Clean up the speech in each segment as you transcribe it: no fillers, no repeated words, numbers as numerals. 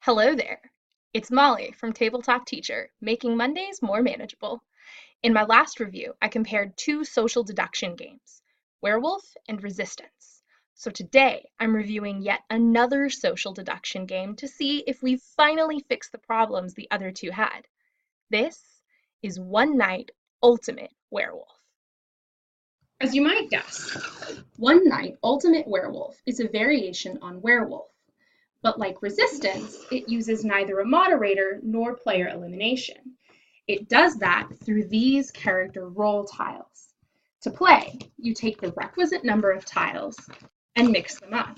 Hello there. It's Molly from Tabletop Teacher, making Mondays more manageable. In my last review, I compared two social deduction games, Werewolf and Resistance. So today, I'm reviewing yet another social deduction game to see if we've finally fixed the problems the other two had. This is One Night Ultimate Werewolf. As you might guess, One Night Ultimate Werewolf is a variation on Werewolf. But like Resistance, it uses neither a moderator nor player elimination. It does that through these character role tiles. To play, you take the requisite number of tiles and mix them up.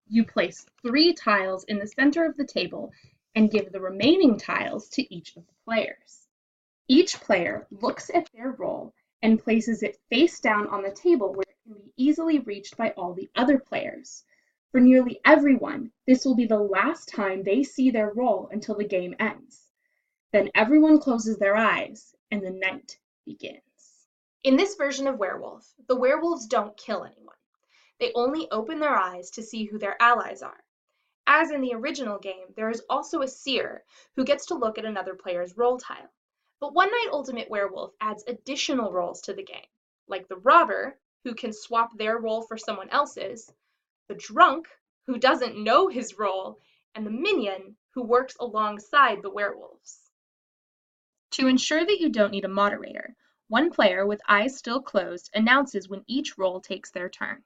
You place 3 tiles in the center of the table and give the remaining tiles to each of the players. Each player looks at their role and places it face down on the table where it can be easily reached by all the other players. For nearly everyone, this will be the last time they see their role until the game ends. Then everyone closes their eyes and the night begins. In this version of Werewolf, the werewolves don't kill anyone. They only open their eyes to see who their allies are. As in the original game, there is also a seer who gets to look at another player's role tile. But One Night Ultimate Werewolf adds additional roles to the game, like the robber, who can swap their role for someone else's, the drunk, who doesn't know his role, and the minion, who works alongside the werewolves. To ensure that you don't need a moderator, one player with eyes still closed announces when each role takes their turn.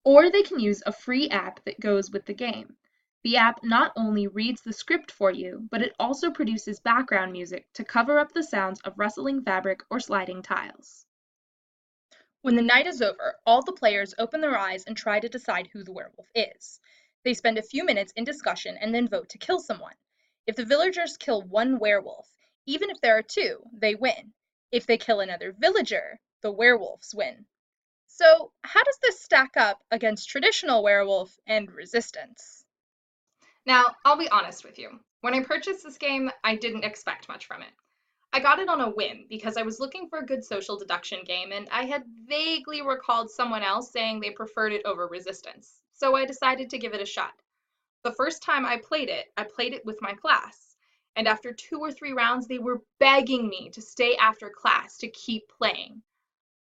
Or they can use a free app that goes with the game. The app not only reads the script for you, but it also produces background music to cover up the sounds of rustling fabric or sliding tiles. When the night is over, all the players open their eyes and try to decide who the werewolf is. They spend a few minutes in discussion and then vote to kill someone. If the villagers kill one werewolf, even if there are 2, they win. If they kill another villager, the werewolves win. So, how does this stack up against traditional werewolf and Resistance? Now, I'll be honest with you. When I purchased this game, I didn't expect much from it. I got it on a whim because I was looking for a good social deduction game and I had vaguely recalled someone else saying they preferred it over Resistance, so I decided to give it a shot. The first time I played it with my class, and after 2 or 3 rounds they were begging me to stay after class to keep playing.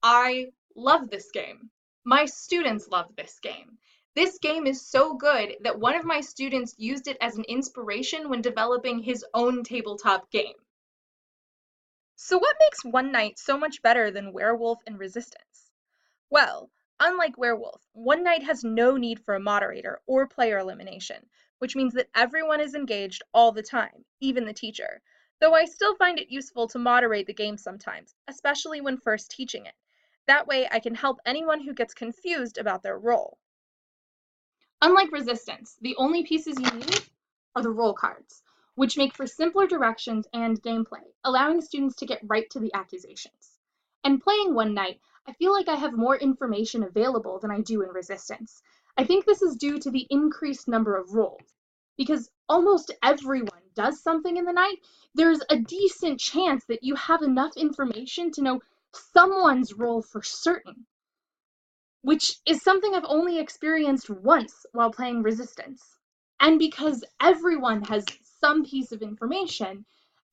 I love this game. My students love this game. This game is so good that one of my students used it as an inspiration when developing his own tabletop game. So what makes One Night so much better than Werewolf and Resistance? Well, unlike Werewolf, One Night has no need for a moderator or player elimination, which means that everyone is engaged all the time, even the teacher, though I still find it useful to moderate the game sometimes, especially when first teaching it. That way I can help anyone who gets confused about their role. Unlike Resistance, the only pieces you need are the role cards, which make for simpler directions and gameplay, allowing students to get right to the accusations. And playing One Night, I feel like I have more information available than I do in Resistance. I think this is due to the increased number of roles. Because almost everyone does something in the night, there's a decent chance that you have enough information to know someone's role for certain, which is something I've only experienced once while playing Resistance. And because everyone has some piece of information,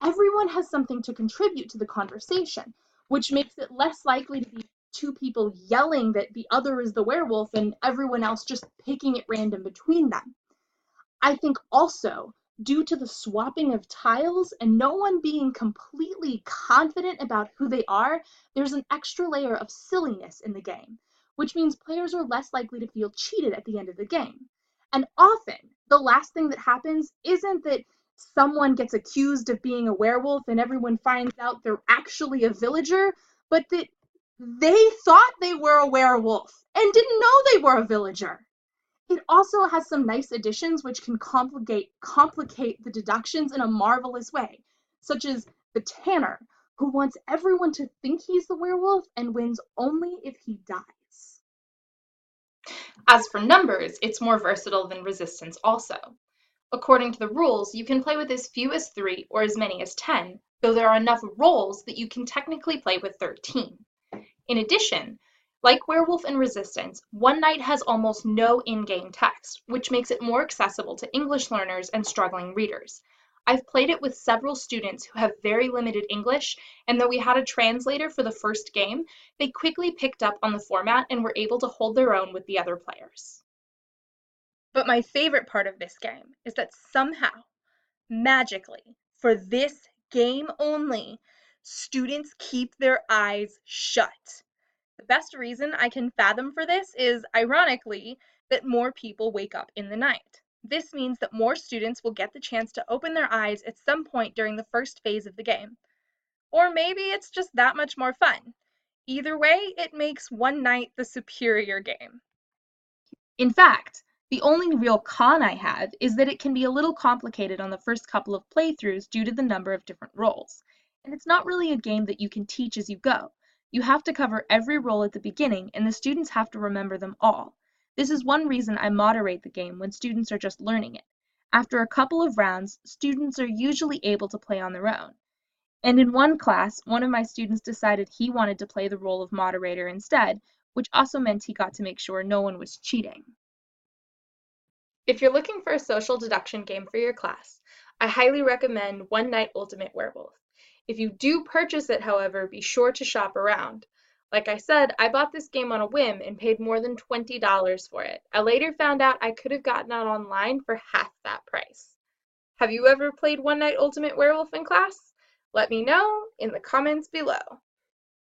everyone has something to contribute to the conversation, which makes it less likely to be 2 people yelling that the other is the werewolf and everyone else just picking at random between them. I think also, due to the swapping of tiles and no one being completely confident about who they are, there's an extra layer of silliness in the game, which means players are less likely to feel cheated at the end of the game. And often, the last thing that happens isn't that someone gets accused of being a werewolf and everyone finds out they're actually a villager, but that they thought they were a werewolf and didn't know they were a villager. It also has some nice additions which can complicate the deductions in a marvelous way, such as the Tanner, who wants everyone to think he's the werewolf and wins only if he dies. As for numbers, it's more versatile than Resistance also. According to the rules, you can play with as few as 3 or as many as 10, though there are enough roles that you can technically play with 13. In addition, Like Werewolf and Resistance, One Night has almost no in-game text, which makes it more accessible to English learners and struggling readers. I've played it with several students who have very limited English, and though we had a translator for the first game, they quickly picked up on the format and were able to hold their own with the other players. But my favorite part of this game is that somehow, magically, for this game only, students keep their eyes shut. The best reason I can fathom for this is, ironically, that more people wake up in the night. This means that more students will get the chance to open their eyes at some point during the first phase of the game. Or maybe it's just that much more fun. Either way, it makes One Night the superior game. In fact, the only real con I have is that it can be a little complicated on the first couple of playthroughs due to the number of different roles. And it's not really a game that you can teach as you go. You have to cover every role at the beginning, and the students have to remember them all. This is one reason I moderate the game when students are just learning it. After a couple of rounds, students are usually able to play on their own. And in one class, one of my students decided he wanted to play the role of moderator instead, which also meant he got to make sure no one was cheating. If you're looking for a social deduction game for your class, I highly recommend One Night Ultimate Werewolf. If you do purchase it, however, be sure to shop around. Like I said, I bought this game on a whim and paid more than $20 for it. I later found out I could have gotten it online for half that price. Have you ever played One Night Ultimate Werewolf in class? Let me know in the comments below.